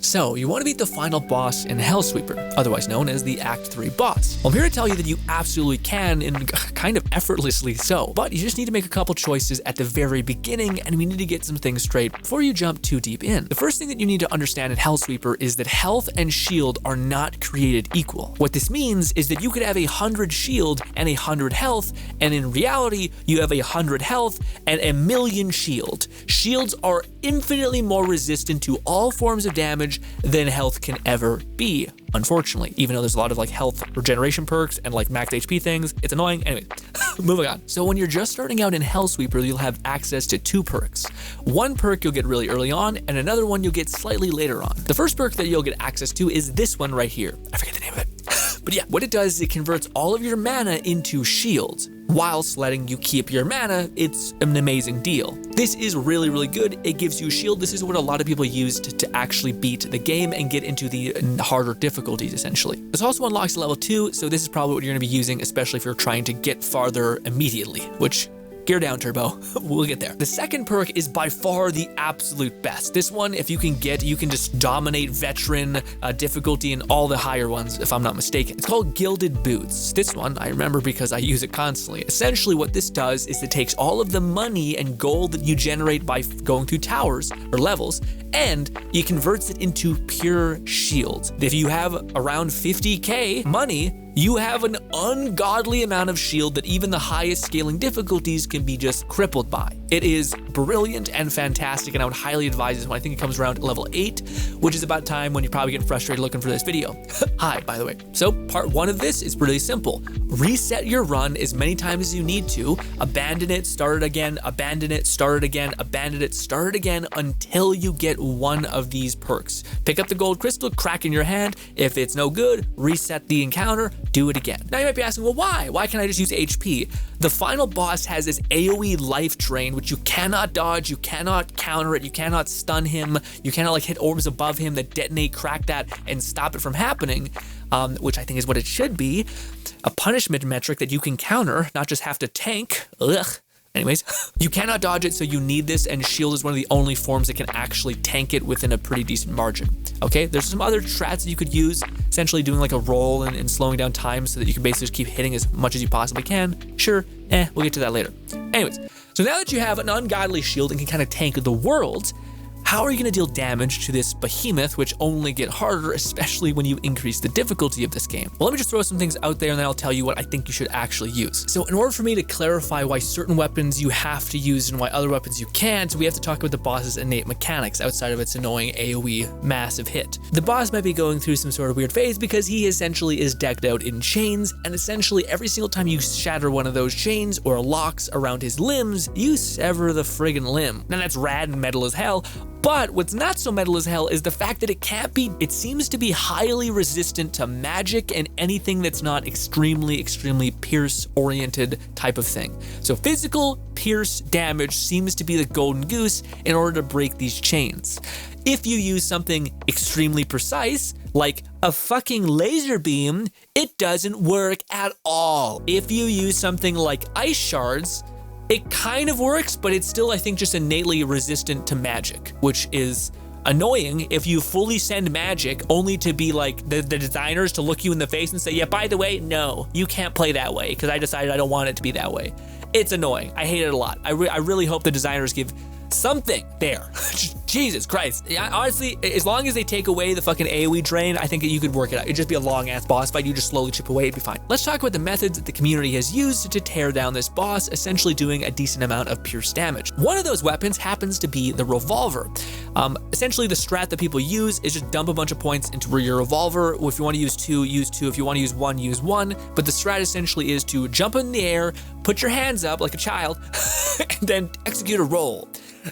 So, you want to beat the final boss in Hellsweeper, otherwise known as the Act 3 boss. Well, I'm here to tell you that you absolutely can, and kind of effortlessly so, but you just need to make a couple choices at the very beginning, and we need to get some things straight before you jump too deep in. The first thing that you need to understand in Hellsweeper is that health and shield are not created equal. What this means is that you could have 100 shield and 100 health, and in reality, you have 100 health and 1,000,000 shield. Shields are infinitely more resistant to all forms of damage than health can ever be, unfortunately. Even though there's a lot of like health regeneration perks and like max HP things, it's annoying. Anyway, moving on. So when you're just starting out in Hellsweeper, you'll have access to 2 perks. One perk you'll get really early on, and another one you'll get slightly later on. The first perk that you'll get access to is this one right here. I forget the name of it. But yeah, what it does is it converts all of your mana into shields, whilst letting you keep your mana. It's an amazing deal. This is really, really good. It gives you a shield. This is what a lot of people use to actually beat the game and get into the harder difficulties, essentially. This also unlocks level 2, so this is probably what you're going to be using, especially if you're trying to get farther immediately, which... gear down, Turbo. We'll get there. The second perk is by far the absolute best. This one, if you can get, you can just dominate veteran difficulty in all the higher ones, if I'm not mistaken. It's called Gilded Boots. This one, I remember because I use it constantly. Essentially, what this does is it takes all of the money and gold that you generate by going through towers or levels, and it converts it into pure shields. If you have around 50k money, you have an ungodly amount of shield that even the highest scaling difficulties can be just crippled by. It is brilliant and fantastic, and I would highly advise this one. I think it comes around level 8, which is about time when you're probably getting frustrated looking for this video. Hi, by the way. So part 1 of this is pretty simple. Reset your run as many times as you need to, abandon it, start it again, abandon it, start it again, abandon it, start it again, until you get one of these perks. Pick up the gold crystal, crack in your hand. If it's no good, reset the encounter, do it again. Now you might be asking, well, why? Why can't I just use HP? The final boss has this AoE life drain, which you cannot dodge, you cannot counter it, you cannot stun him, you cannot like hit orbs above him that detonate, crack that, and stop it from happening, which I think is what it should be. A punishment metric that you can counter, not just have to tank. Ugh. Anyways, you cannot dodge it, so you need this, and shield is one of the only forms that can actually tank it within a pretty decent margin. Okay, there's some other strats that you could use, essentially doing like a roll and slowing down time so that you can basically just keep hitting as much as you possibly can. Sure, we'll get to that later. Anyways, so now that you have an ungodly shield and can kind of tank the world, how are you going to deal damage to this behemoth, which only get harder, especially when you increase the difficulty of this game? Well, let me just throw some things out there, and then I'll tell you what I think you should actually use. So in order for me to clarify why certain weapons you have to use and why other weapons you can't, we have to talk about the boss's innate mechanics outside of its annoying AoE massive hit. The boss might be going through some sort of weird phase because he essentially is decked out in chains, and essentially every single time you shatter one of those chains or locks around his limbs, you sever the friggin' limb. Now that's rad and metal as hell, but what's not so metal as hell is the fact that it seems to be highly resistant to magic and anything that's not extremely pierce oriented type of thing. So physical pierce damage seems to be the golden goose in order to break these chains. If you use something extremely precise, like a fucking laser beam, it doesn't work at all. If you use something like ice shards, it kind of works, but it's still, I think, just innately resistant to magic, which is annoying if you fully send magic only to be like the designers to look you in the face and say, yeah, by the way, no, you can't play that way because I decided I don't want it to be that way. It's annoying. I hate it a lot. I really hope the designers give something there. Jesus Christ. Yeah, honestly, as long as they take away the fucking AoE drain, I think that you could work it out. It'd just be a long ass boss fight. You just slowly chip away, it'd be fine. Let's talk about the methods that the community has used to tear down this boss, essentially doing a decent amount of pierce damage. One of those weapons happens to be the revolver. Essentially the strat that people use is just dump a bunch of points into your revolver. If you want to use 2, use 2. If you want to use 1, use 1. But the strat essentially is to jump in the air, put your hands up like a child, and then execute a roll.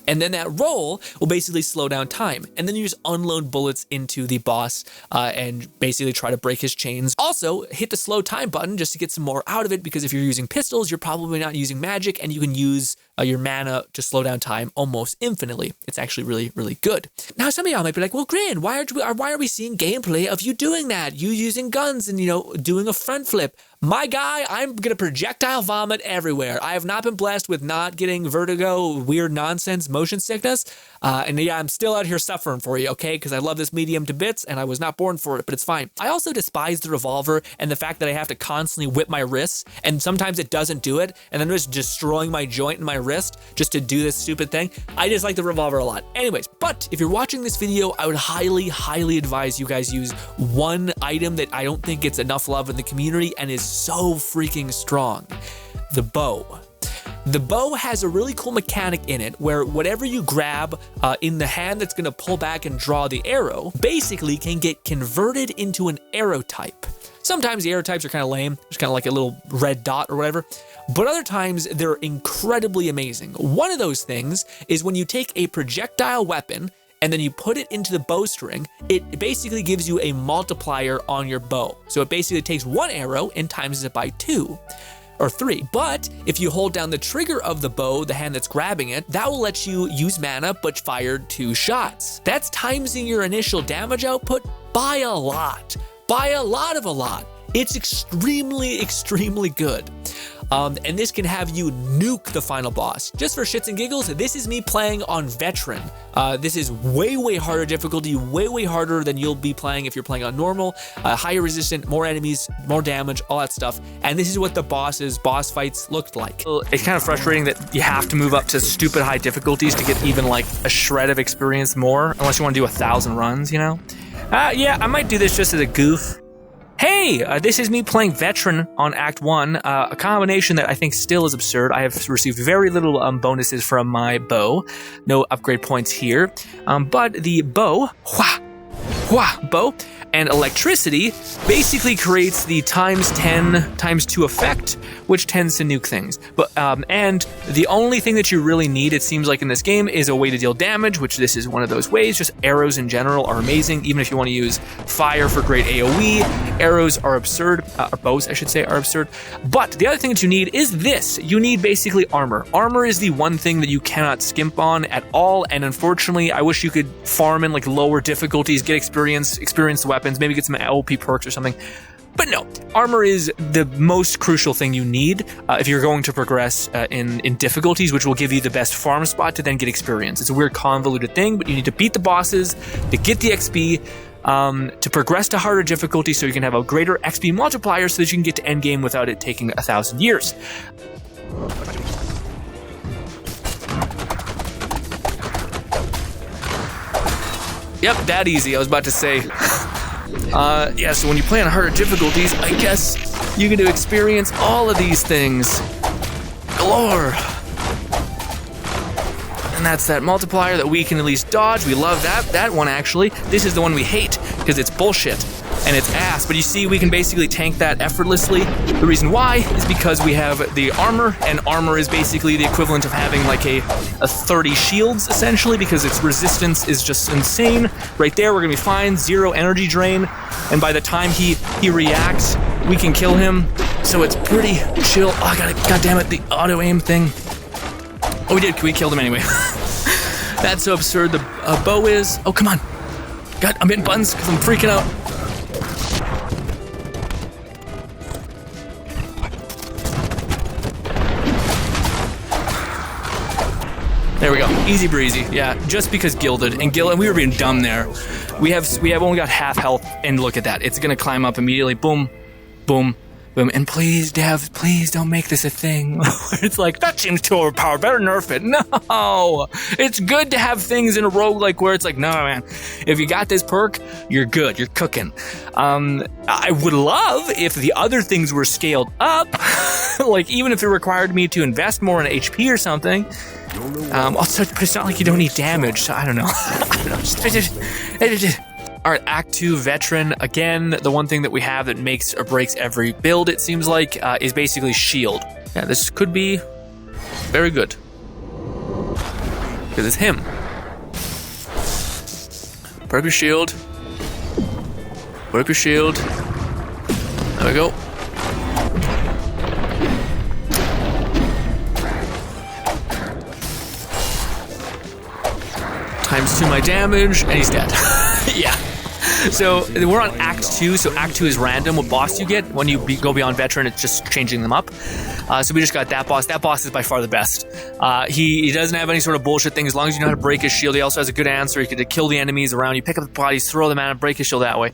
And then that roll will basically slow down time. And then you just unload bullets into the boss and basically try to break his chains. Also, hit the slow time button just to get some more out of it, because if you're using pistols, you're probably not using magic, and you can use your mana to slow down time almost infinitely. It's actually really, really good. Now, some of y'all might be like, well, Grin, why are we seeing gameplay of you doing that? You using guns and, doing a front flip. My guy, I'm going to projectile vomit everywhere. I have not been blessed with not getting vertigo, weird nonsense, motion sickness. And yeah, I'm still out here suffering for you, okay? Because I love this medium to bits and I was not born for it, but it's fine. I also despise the revolver and the fact that I have to constantly whip my wrists and sometimes it doesn't do it. And then I'm just destroying my joint in my wrist just to do this stupid thing. I just like the revolver a lot. Anyways, but if you're watching this video, I would highly advise you guys use one item that I don't think gets enough love in the community and is so freaking strong: the bow. The bow has a really cool mechanic in it where whatever you grab in the hand that's going to pull back and draw the arrow basically can get converted into an arrow type. Sometimes the arrow types are kind of lame, just kind of like a little red dot or whatever, but other times they're incredibly amazing. One of those things is when you take a projectile weapon and then you put it into the bowstring, it basically gives you a multiplier on your bow. So it basically takes one arrow and times it by 2 or 3. But if you hold down the trigger of the bow, the hand that's grabbing it, that will let you use mana but fire 2 shots. That's timesing your initial damage output by a lot. By a lot. It's extremely good. And this can have you nuke the final boss. Just for shits and giggles, this is me playing on Veteran. This is way harder difficulty, way harder than you'll be playing if you're playing on normal, higher resistant, more enemies, more damage, all that stuff. And this is what the boss fights looked like. It's kind of frustrating that you have to move up to stupid high difficulties to get even like a shred of experience more, unless you want to do 1,000 runs, you know? Yeah, I might do this just as a goof. Hey, this is me playing Veteran on Act 1, a combination that I think still is absurd. I have received very little bonuses from my bow. No upgrade points here. But the bow, bow, and electricity basically creates the ×10 ×2 effect, which tends to nuke things. But and the only thing that you really need, it seems like in this game, is a way to deal damage, which this is one of those ways. Just arrows in general are amazing, even if you want to use fire for great AoE. Arrows are absurd, or bows I should say are absurd. But the other thing that you need is this. You need basically armor. Armor is the one thing that you cannot skimp on at all, and unfortunately I wish you could farm in like lower difficulties, get experience the weapons, maybe get some OP perks or something. But no, armor is the most crucial thing you need if you're going to progress in difficulties, which will give you the best farm spot to then get experience. It's a weird convoluted thing, but you need to beat the bosses to get the XP, to progress to harder difficulty so you can have a greater XP multiplier so that you can get to endgame without it taking 1,000 years. Yep, that easy, I was about to say. Yeah, so when you play on harder difficulties, I guess you get to experience all of these things. Galore! And that's that multiplier that we can at least dodge. We love that one actually. This is the one we hate, because it's bullshit. And it's ass, but you see we can basically tank that effortlessly. The reason why is because we have the armor, and armor is basically the equivalent of having like a 30 shields essentially, because its resistance is just insane. Right there we're gonna be fine, 0 energy drain, and by the time he reacts, we can kill him. So it's pretty chill. Oh, God damn it, the auto aim thing. Oh, we killed him anyway. That's so absurd. The bow is, oh come on. God, I'm hitting buttons because I'm freaking out. There we go, easy breezy. Yeah, just because gilded, and we were being dumb there. We have only got half health, and look at that. It's gonna climb up immediately. Boom, boom, boom. And please, Dev, please don't make this a thing. It's like, that seems too overpowered, better nerf it. No, it's good to have things in a roguelike where it's like, no man, if you got this perk, you're good, you're cooking. I would love if the other things were scaled up, like even if it required me to invest more in HP or something. Also, but it's not like you don't need damage, so I don't know. Alright, Act 2, Veteran. Again, the one thing that we have that makes or breaks every build, it seems like, is basically shield. Yeah, this could be very good. Because it's him. Put up your shield. Put up your shield. There we go. ×2 my damage, and he's dead. Yeah. So we're on Act 2, so Act 2 is random what boss you get. When you go beyond Veteran, it's just changing them up. So we just got that boss. That boss is by far the best. He doesn't have any sort of bullshit thing. As long as you know how to break his shield, he also has a good answer. He could kill the enemies around you, pick up the bodies, throw them at him, break his shield that way.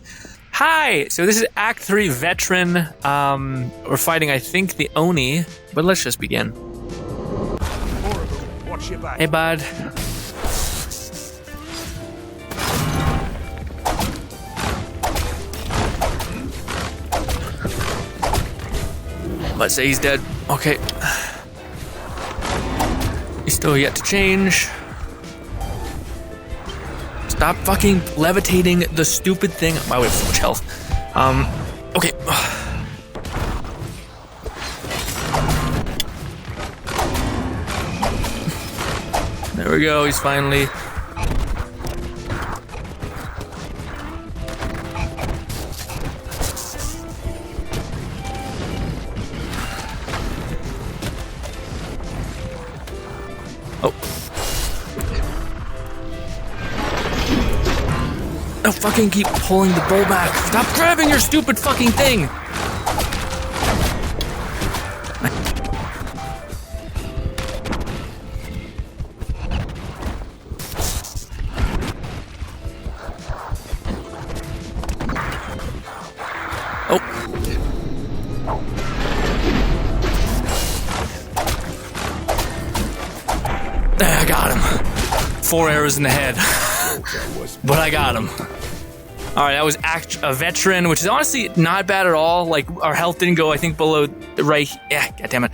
Hi! So this is Act 3 Veteran. We're fighting, I think, the Oni, but let's just begin. Hey, bud. Let's say he's dead. Okay. He's still yet to change. Stop fucking levitating the stupid thing. Wow, we have so much health. Okay. There we go, he's finally... Don't fucking keep pulling the bow back. Stop grabbing your stupid fucking thing. Oh. There, I got him. 4 arrows in the head. But I got him. Alright, that was a Veteran, which is honestly not bad at all. Like, our health didn't go, I think, below right... Yeah, goddammit.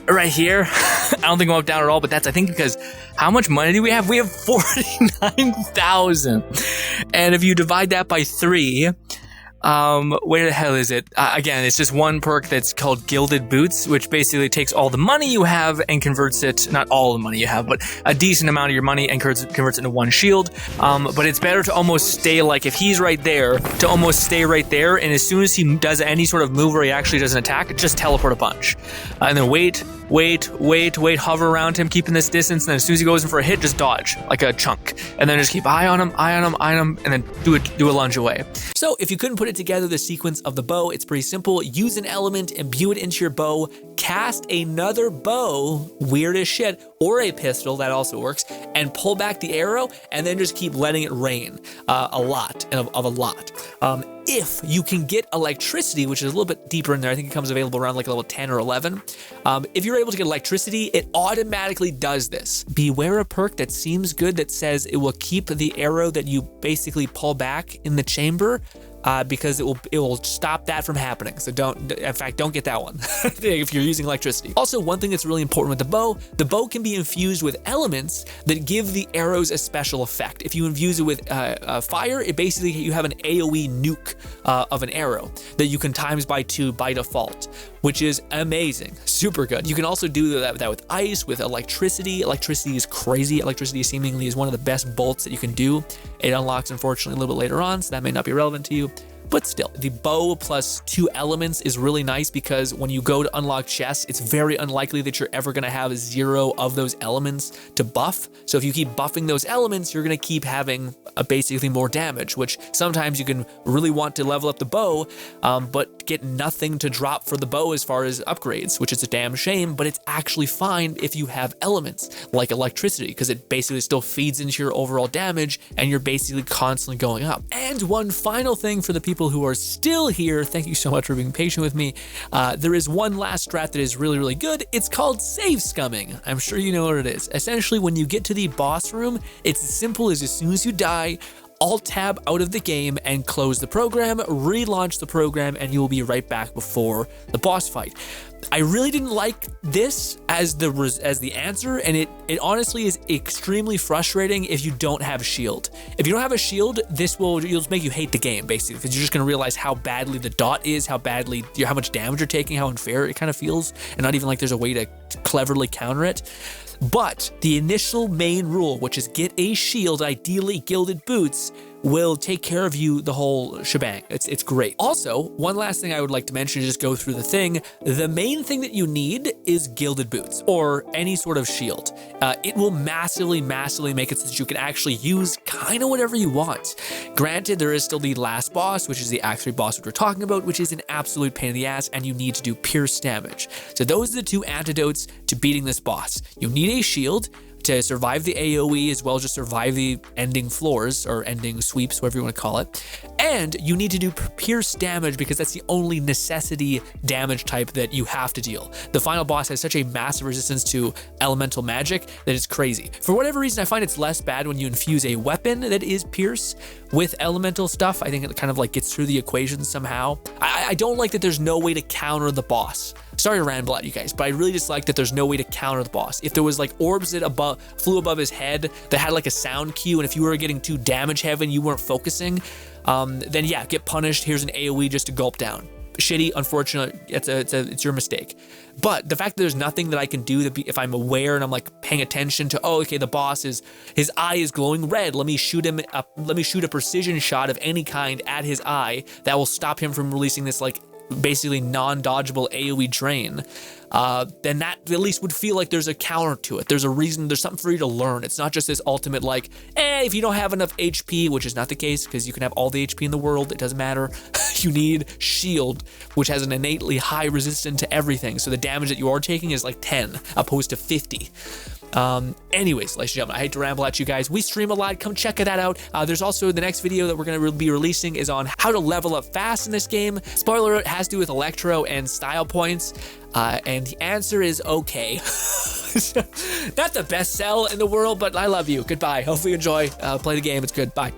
Right here. I don't think it went down at all, but that's, I think, because how much money do we have? We have 49,000. And if you divide that by 3... where the hell is it? Again, it's just one perk that's called Gilded Boots, which basically takes all the money you have and converts it, not all the money you have, but a decent amount of your money and converts it into one shield. But it's better to almost stay, like, if he's right there, to almost stay right there, and as soon as he does any sort of move where he actually does an attack, just teleport a bunch. And then wait, hover around him, keeping this distance, and then as soon as he goes in for a hit, just dodge, like a chunk. And then just keep eye on him, and then do a lunge away. So if you couldn't put it together, the sequence of the bow, it's pretty simple. Use an element, imbue it into your bow, cast another bow, weird as shit, or a pistol, that also works, and pull back the arrow, and then just keep letting it rain a lot. If you can get electricity, which is a little bit deeper in there, I think it comes available around like level 10 or 11. If you're able to get electricity, it automatically does this. Beware a perk that seems good that says it will keep the arrow that you basically pull back in the chamber, because it will stop that from happening. So don't get that one if you're using electricity. Also, one thing that's really important with the bow can be infused with elements that give the arrows a special effect. If you infuse it with fire, it basically, you have an AoE nuke of an arrow that you can times by 2 by default, which is amazing, super good. You can also do that with ice, with electricity. Electricity is crazy. Electricity seemingly is one of the best bolts that you can do. It unlocks, unfortunately, a little bit later on, so that may not be relevant to you. But still, the bow plus 2 elements is really nice because when you go to unlock chests, it's very unlikely that you're ever going to have 0 of those elements to buff. So if you keep buffing those elements, you're going to keep having basically more damage, which sometimes you can really want to level up the bow, but get nothing to drop for the bow as far as upgrades, which is a damn shame, but it's actually fine if you have elements like electricity, because it basically still feeds into your overall damage and you're basically constantly going up. And one final thing for the people who are still here, thank you so much for being patient with me. There is one last strat that is really, really good. It's called save scumming. I'm sure you know what it is. Essentially, when you get to the boss room, it's as simple as soon as you die, Alt-tab out of the game and close the program, relaunch the program, and you will be right back before the boss fight. I really didn't like this as the answer, and it honestly is extremely frustrating if you don't have a shield. If you don't have a shield, you'll just make you hate the game, basically, because you're just going to realize how badly the dot is, how much damage you're taking, how unfair it kind of feels, and not even like there's a way to cleverly counter it. But the initial main rule, which is get a shield, ideally Gilded Boots, will take care of you the whole shebang. It's great. Also, one last thing I would like to mention to just go through the thing. The main thing that you need is gilded boots or any sort of shield. It will massively make it so that you can actually use kind of whatever you want. Granted, there is still the last boss, which is the Act 3 boss which we're talking about, which is an absolute pain in the ass, and you need to do pierce damage. So those are the two antidotes to beating this boss. You need a shield to survive the AoE as well as just survive the ending floors or ending sweeps, whatever you want to call it. And you need to do pierce damage because that's the only necessity damage type that you have to deal. The final boss has such a massive resistance to elemental magic that it's crazy. For whatever reason, I find it's less bad when you infuse a weapon that is pierce with elemental stuff. I think it kind of like gets through the equation somehow. I don't like that there's no way to counter the boss. Sorry to ramble at you guys, but I really just like that there's no way to counter the boss. If there was like orbs that flew above his head that had like a sound cue, and if you were getting too damage heavy and you weren't focusing, then yeah, get punished. Here's an AoE just to gulp down. Shitty, unfortunate, it's your mistake. But the fact that there's nothing that I can do if I'm aware and I'm like paying attention to, oh, okay, the boss his eye is glowing red. Let me shoot a precision shot of any kind at his eye that will stop him from releasing this like basically non-dodgeable AoE drain, then that at least would feel like there's a counter to it. There's a reason, there's something for you to learn. It's not just this ultimate like, if you don't have enough HP, which is not the case because you can have all the HP in the world, it doesn't matter. You need shield, which has an innately high resistance to everything. So the damage that you are taking is like 10 opposed to 50. Anyways, ladies and gentlemen, I hate to ramble at you guys. We stream a lot. Come check that out. There's also the next video that we're going to be releasing is on how to level up fast in this game. Spoiler, it has to do with electro and style points. And the answer is okay. Not the best sell in the world, but I love you. Goodbye. Hopefully you enjoy. Play the game. It's good. Bye.